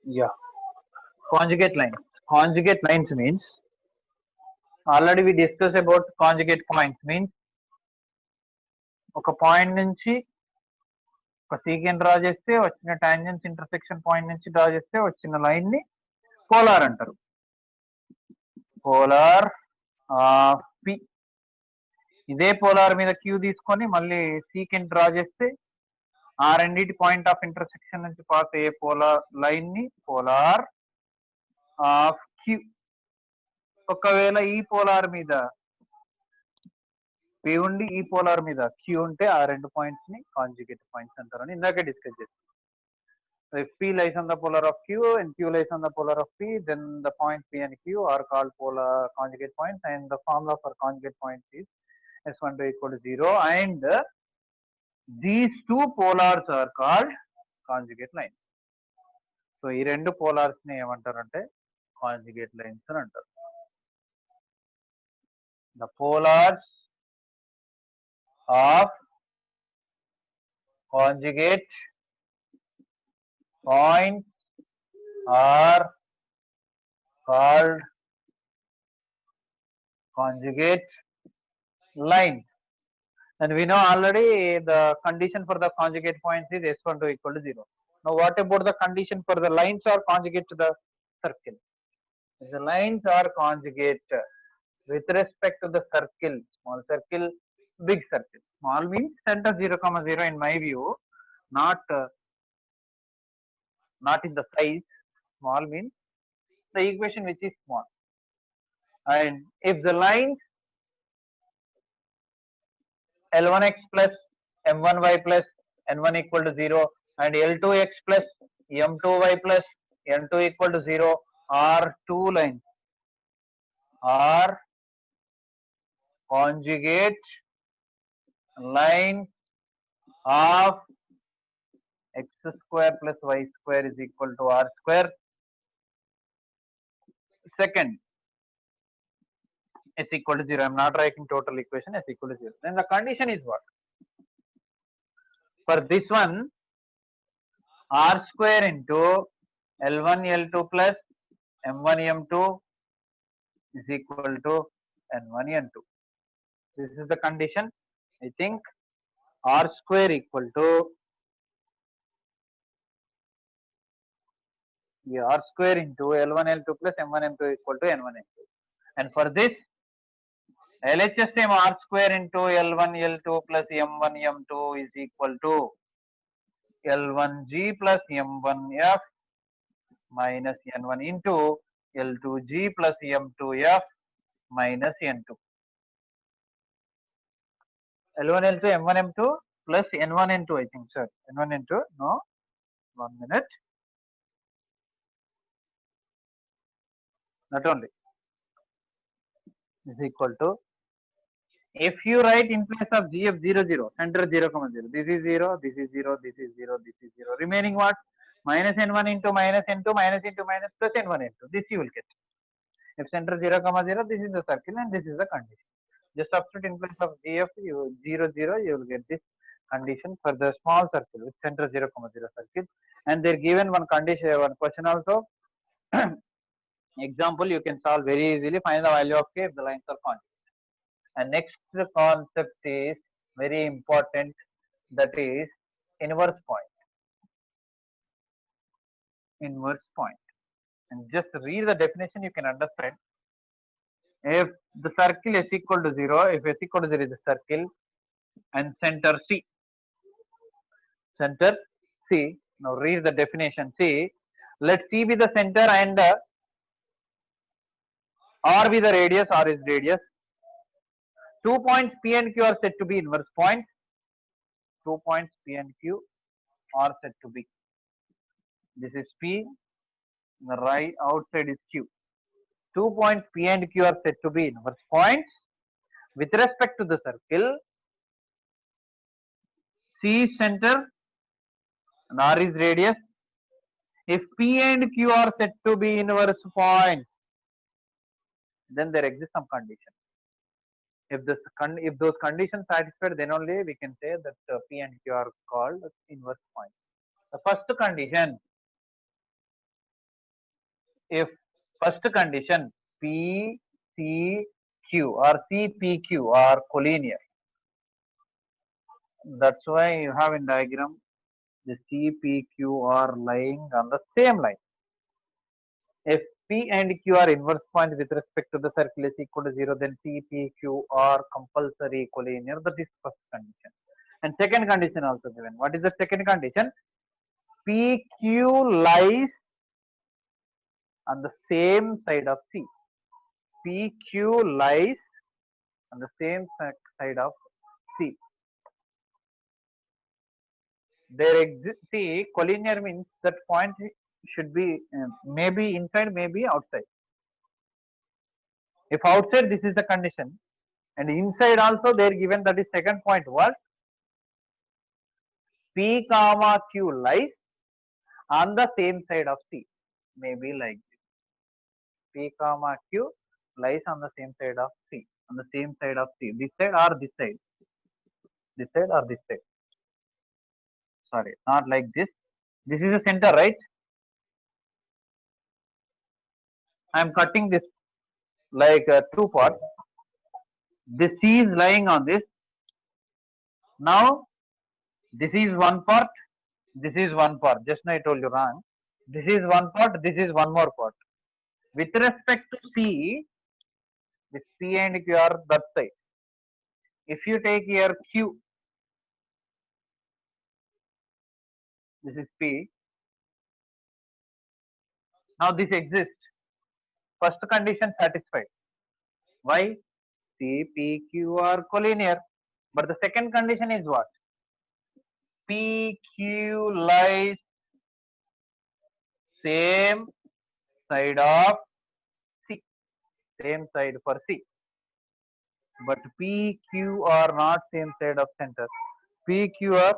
Yeah. Conjugate lines. Conjugate lines means already we discussed about conjugate points means ఒక point నుంచి ఒక secant draw చేస్తే వచ్చిన tangents intersection point నుంచి draw చేస్తే వచ్చిన లైన్ ని పోలార్ అంటారు. Polar of P. ఇదే పోలార్ మీద క్యూ తీసుకొని మళ్ళీ సీకెంట్ డ్రా చేస్తే ఆ రెండింటి పాయింట్ ఆఫ్ ఇంటర్సెక్షన్ నుంచి పాస్ అయ్యే పోలార్ లైన్ ని పోలార్ ఆఫ్ క్యూ. ఒకవేళ ఈ పోలార్ మీద పి ఉండి ఈ పోలార్ మీద క్యూ ఉంటే ఆ రెండు పాయింట్స్ ని కాంజుగేట్ పాయింట్స్ అంటారని ఇందాకే డిస్కస్ చేస్తాం. If P lies on the polar of Q and Q lies on the polar of P, then the point P and Q are called polar conjugate points, and the formula for conjugate points is S12 equal to 0, and these two polars are called conjugate lines. So ఈ రెండు polars ని ఏమంటారంటే conjugate lines అని అంటారు. The polars of conjugate points are called conjugate lines, and we know already the condition for the conjugate points is S12 equal to 0. Now what about the condition for the lines are conjugate to the circle? The lines are conjugate with respect to the circle. Small circle, big circle. Small means center 0, 0 in my view, not in the size. Small means the equation which is small. And if the lines L1x plus M1y plus N1 equal to 0 and L2x plus M2y plus N2 equal to 0 are two lines, are conjugate lines of x square plus y square is equal to r square. Second, s equal to 0. I am not writing total equation, s equal to 0. Then the condition is what? For this one, r square into L1 L2 plus M1 M2 is equal to N1 N2. This is the condition. I think r square equal to r square into L1 L2 plus M1 M2 equal to N1 N2. And for this, LHS same r square into L1 L2 plus M1 M2 is equal to L1G plus M1F minus N1 into L2G plus M2F minus N2. L1 L2 M1 M2 plus N1 N2, I think, sir. N1 N2, no, 1 minute. Not only is equal to, if you write in place of GF 0 0, center 0, 0, this is 0, this is 0, this is 0, this is 0. Remaining what? Minus N1 into minus N2 minus into minus plus N1 N2. This you will get. If center 0, 0, this is the circle and this is the condition. Just substitute in place of GF 0 0, you will get this condition for the small circle with center 0, 0 circle. And they're given one condition, one question also. Example, you can solve very easily. Find the value of k if the lines are conjugate. And next concept is very important, that is inverse point. Inverse point. And just read the definition, you can understand. If the circle is equal to 0, if s equal to 0 is a circle and center C. Center C. Now read the definition. C. Let C be the center and R be the radius, R is radius. 2 points P and Q are said to be inverse points. 2 points P and Q are said to be. This is P, the right outside is Q. 2 points P and Q are said to be inverse points. With respect to the circle, C is center and R is radius. If P and Q are said to be inverse points, then there exists some condition. If those conditions satisfied, then only we can say that P and Q are called inverse points. The first condition, if first condition p c q or c p q are collinear, that's why you have in diagram the c p q are lying on the same line. If P and Q are inverse point with respect to the circle is equal to 0, then P, P, Q are compulsory collinear. That is first condition. And second condition also given. What is the second condition? P, Q lies on the same side of C. P, Q lies on the same side of C. There exists, see, collinear means that point should be maybe inside, maybe outside. If outside, this is the condition. And inside also they are given, that is second point. What? P comma Q lies on the same side of C. Maybe like this. P comma Q lies on the same side of C. On the same side of C. This side or this side. This side or this side. Sorry, not like this. This is the center, right? I am cutting this like two parts. This C is lying on this. Now, this is one part. This is one part. Just now I told you wrong. This is one part. This is one more part. With respect to C, with P and Q are that side. If you take here Q, this is P. Now this exists. First condition satisfied. Why? C, P, Q are collinear. But the second condition is what? P, Q lies same side of C. Same side for C. But P, Q are not same side of center. P, Q are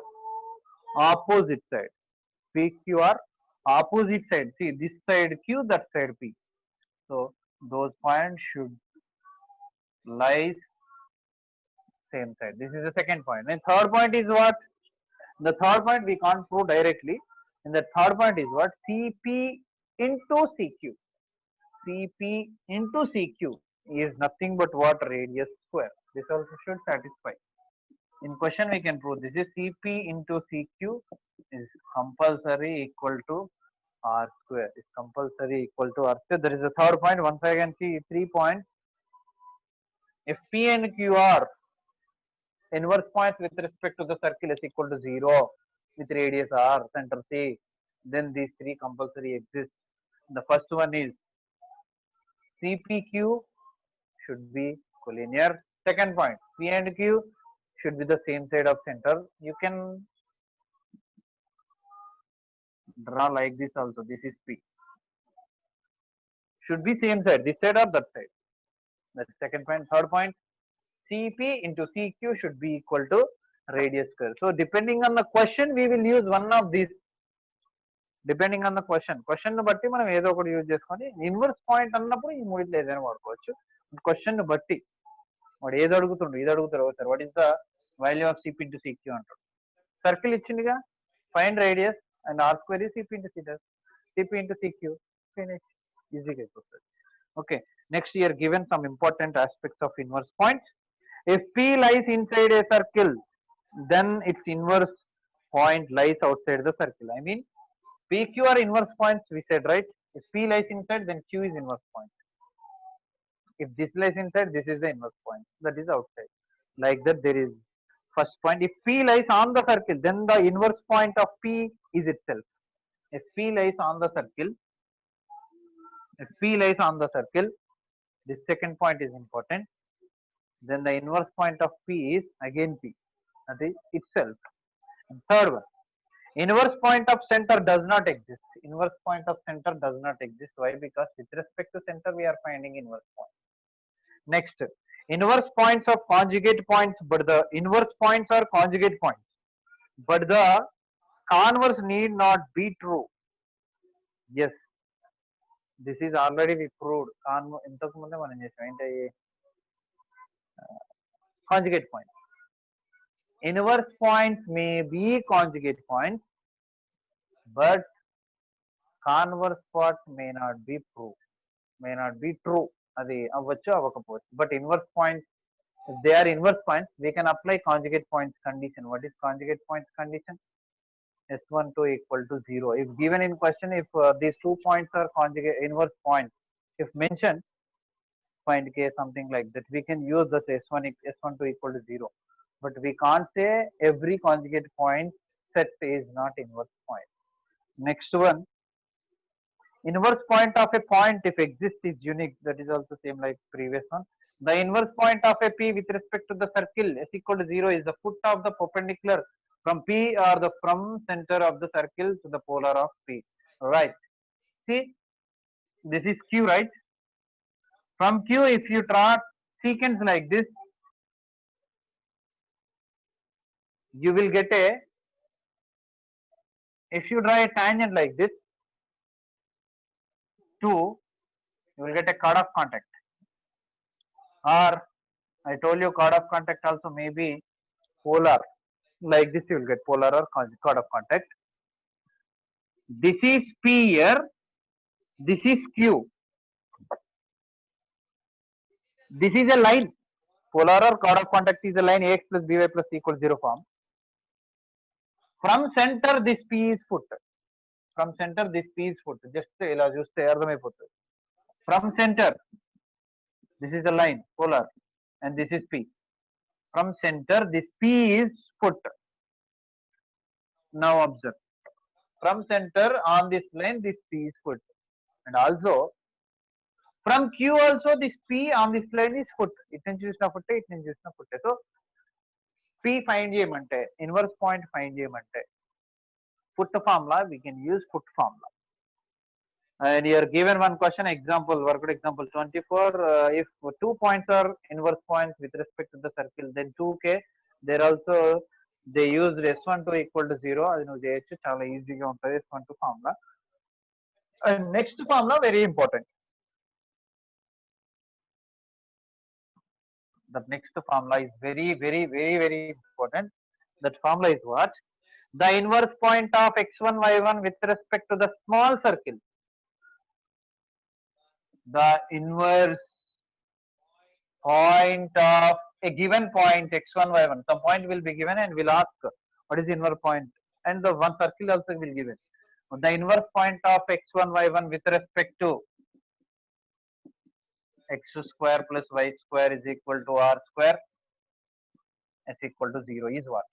opposite side. P, Q are opposite side. See, this side Q, that side P. So those points should lie same side. This is the second point. And third point is what? The third point we can't prove directly. And the third point is what? CP into CQ. CP into CQ is nothing but what? Radius square. This also should satisfy. In question we can prove this is CP into CQ is compulsory equal to R square. Is compulsory equal to R square. There is a third point. Once I can see 3 points. If P and Q are inverse points with respect to the circle is equal to 0 with radius R, center C, then these three compulsory exist. The first one is CPQ should be collinear. Second point, P and Q should be the same side of center. You can draw like this also. This is P. Should be same side, this side or that side. That's second point. Third point, CP into CQ should be equal to radius square. So depending on the question, we will use one of these. Depending on the question బట్టి మనం ఏదో ఒకటి use చేసుకొని inverse point అన్నప్పుడు ఈ మూడిట్లో ఏదైనా వాడుకోవచ్చు. క్వశ్చన్ బట్టి వాడు ఏది అడుగుతుండు ఇది అడుగుతారు sir what is the value of CP into CQ అంటాడు. సర్కిల్ ఇచ్చిందిగా find radius and R square is CP into CP into CQ finish ఈజీగా అయిపోతుంది. Okay, next year given some important aspects of inverse points. If P lies inside a circle then its inverse point lies outside the circle. I mean PQ are inverse points we said, right? If P lies inside, then Q is inverse point. If this lies inside, this is the inverse point. That is outside. Like that, there is first point. If P lies on the circle, then the inverse point of P is itself. If P lies on the circle, if P lies on the circle, this second point is important. Then the inverse point of P is again P. That is itself. And third one. Inverse point of center does not exist. Inverse point of center does not exist. Why? Because with respect to center, we are finding inverse point. Next, inverse points of conjugate points, but the inverse points are conjugate points. But the converse need not be true. Yes, this is already we proved. Conjugate points. Inverse points may be conjugate points, but Converse part may not be true. అది అవ్వచ్చు అవ్వకపోవచ్చు. But inverse points, if they are inverse points, we can apply conjugate points condition. What is conjugate points condition? S12 equal to 0. If given in question, if these 2 points are conjugate inverse points, if mentioned, find k something like that, we can use that S12 equal to 0. But we can't say every conjugate point set is not inverse point. Next one, inverse point of a point if exists is unique. That is also same like previous one. The inverse point of a P with respect to the circle S equal to 0 is the foot of the perpendicular from P or the from center of the circle to the polar of P. Right. See, this is Q, right? From Q, if you draw sequence like this, you will get a, if you draw a tangent like this, 2, you will get a chord of contact. Or I told you chord of contact also may be polar. Like this, you will get polar or chord of contact. This is P here. This is Q. This is a line. Polar or chord of contact is a line ax plus by plus c equals 0 form. From center, this P is foot. From center, this P is foot. Just ఇలా చూస్తే అర్థమైపోతుంది. From center, this is a line, polar, and this is P. From center, this P is foot. Now observe. From center on this line, this P is foot. And also, from Q also, this P on this line is foot. It నుంచి చూసిన foot, it నుంచి చూసిన foot. So, P find చేయమంటే, inverse point find చేయమంటే, foot formula, we can use foot formula. And you are given one question example, worked example 24. If 2 points are inverse points with respect to the circle, then 2k. There also they used S12 equal to 0. అది నువ్వు చేయొచ్చు, చాలా ఈజీగా ఉంటుంది S12 formula. And next formula very important. The next formula is very important. That formula is what? The inverse point of x1 y1 with respect to the small circle. The inverse point of a given point x1 y1. Some point will be given and we'll ask what is the inverse point, and the one circle also will be given. The inverse point of x1 y1 with respect to x square plus y square is equal to r square is equal to 0 is what?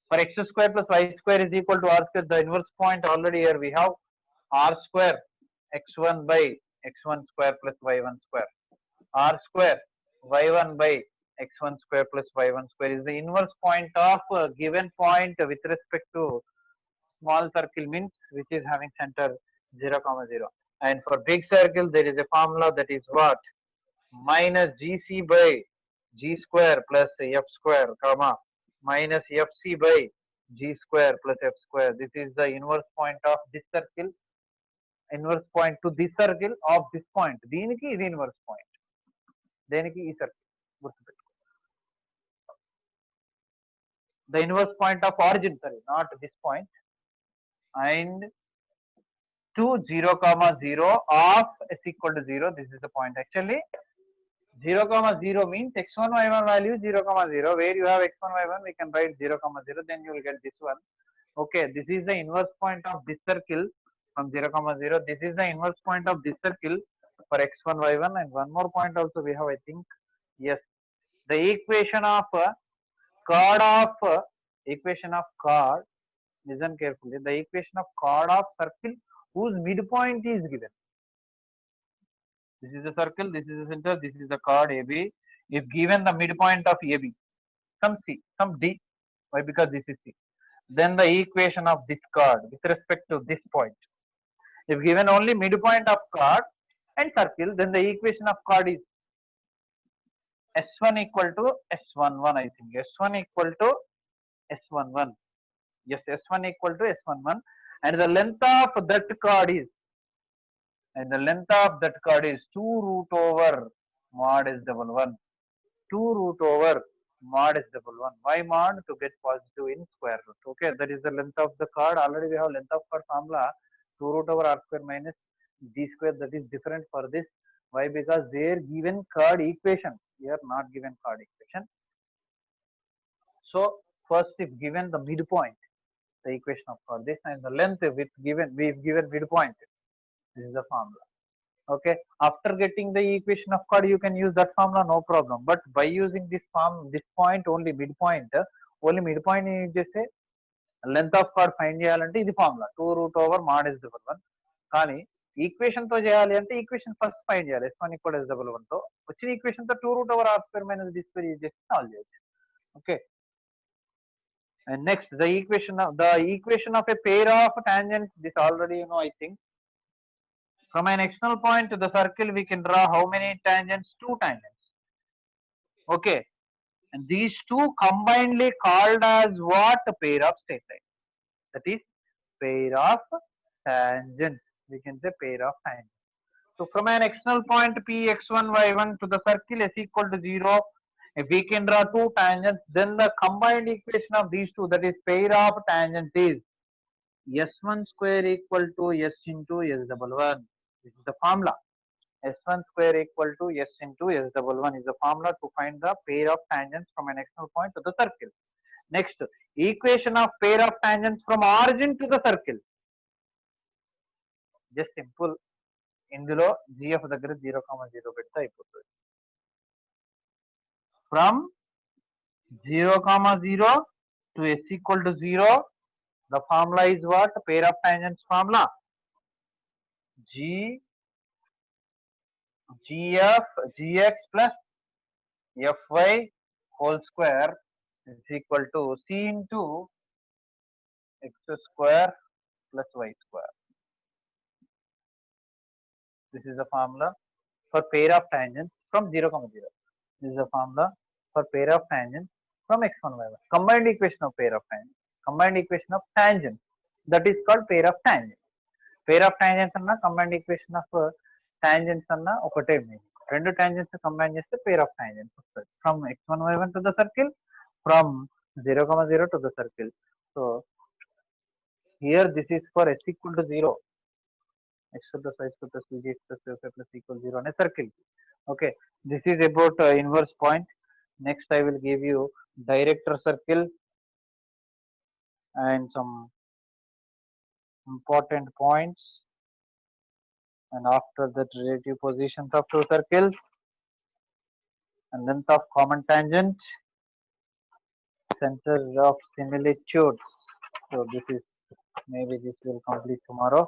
For x square plus y square is equal to r square, the inverse point already here we have r square x1 by x1 square plus y1 square. R square y1 by x1 square plus y1 square is the inverse point of a given point with respect to small circle, means which is having center 0, 0. And for big circle, there is a formula that is what? Minus gc by g square plus f square, comma, minus fc by g square plus f square. This is the inverse point of this circle, inverse point to this circle of this point. దీనికి ఇది inverse point. దేనికి ఈ circle గుర్తుపెట్టుకో. The inverse point of origin, sorry, not this point, and to 0, 0 of s equal to 0. This is the point. Actually 0, 0 means x1 y1 value 0, 0. Where you have x1 y1, we can write 0, 0. Then you will get this one. Okay, this is the inverse point of this circle from 0, 0. This is the inverse point of this circle for x1 y1, and one more point also we have, I think. Yes, the equation of chord of listen carefully, the equation of chord of circle whose midpoint is given. This is the circle, this is the center, this is the chord AB. If given the midpoint of AB, some C, some D, why? Because this is C. Then the equation of this chord with respect to this point. If given only midpoint of chord and circle, then the equation of chord is S1 equal to S11, I think. S1 equal to S11. Yes, S1 equal to S11. And the length of that chord is, 2 root over mod S11. 2 root over mod S11. Why mod? To get positive in square root. Okay, that is the length of the chord. Already we have length of chord formula. 2 root over r square minus d square, that is different for this. Why? Because they are given chord equation. We are not given chord equation. So first, if given the midpoint, the equation of chord, this and the length with given, we've given midpoint. This is the formula. Okay. After getting the equation of chord, you can use that formula, no problem. But by using this form, this point only midpoint, is just a length of chord find చేయాలంటే ఇది formula 2 root over mod s double 1. కానీ equation తో చేయాలి అంటే equation first find చేయాలి. s1 equal s double 1 తో వచ్చిన equation తో 2 root over r square minus d square use చేసి సాల్వ్ చేయొచ్చు. Okay. And next, the equation of a pair of tangents, this already you know, I think. From an external point to the circle, we can draw how many tangents? 2 tangents. Okay. And these two combinedly called as what? A pair of straight lines. That is pair of tangents. We can say pair of tangents. So from an external point P x1 y1 to the circle s equal to 0, if we can draw 2 tangents, then the combined equation of these two, that is pair of tangents, is s1 square equal to s into s double 1. This is the formula. s1 square equal to s into s double 1 is the formula to find the pair of tangents from an external point to the circle. Next, equation of pair of tangents from origin to the circle. Just simple. ఇందులో gf దగ్గర 0,0 పెడితే అయిపోతుంది. From 0,0 to s equal to 0, the formula is what? Pair of tangents formula. gf gx plus fy whole square is equal to c into x square plus y square. This is the formula for pair of tangents from 0,0. This is the formula for pair of tangents from x1 y1. Combined equation of pair of tangents. Combined equation of tangents. That is called pair of tangents. Pair of tangents anna combined equation of tangents anna ఒకటే meaning. రెండు tangents combine చేస్తే pair of tangents వస్తుంది. From x1 y1 to the circle, from 0,0 to the circle. So here this is for s equal to 0. X plus y plus bg x plus y plus equal 0 on a circle. Okay, this is about inverse point. Next I will give you director circle and some important points, and after that relative positions of two circles and length of common tangent, center of similitude. So this is, maybe this will complete tomorrow.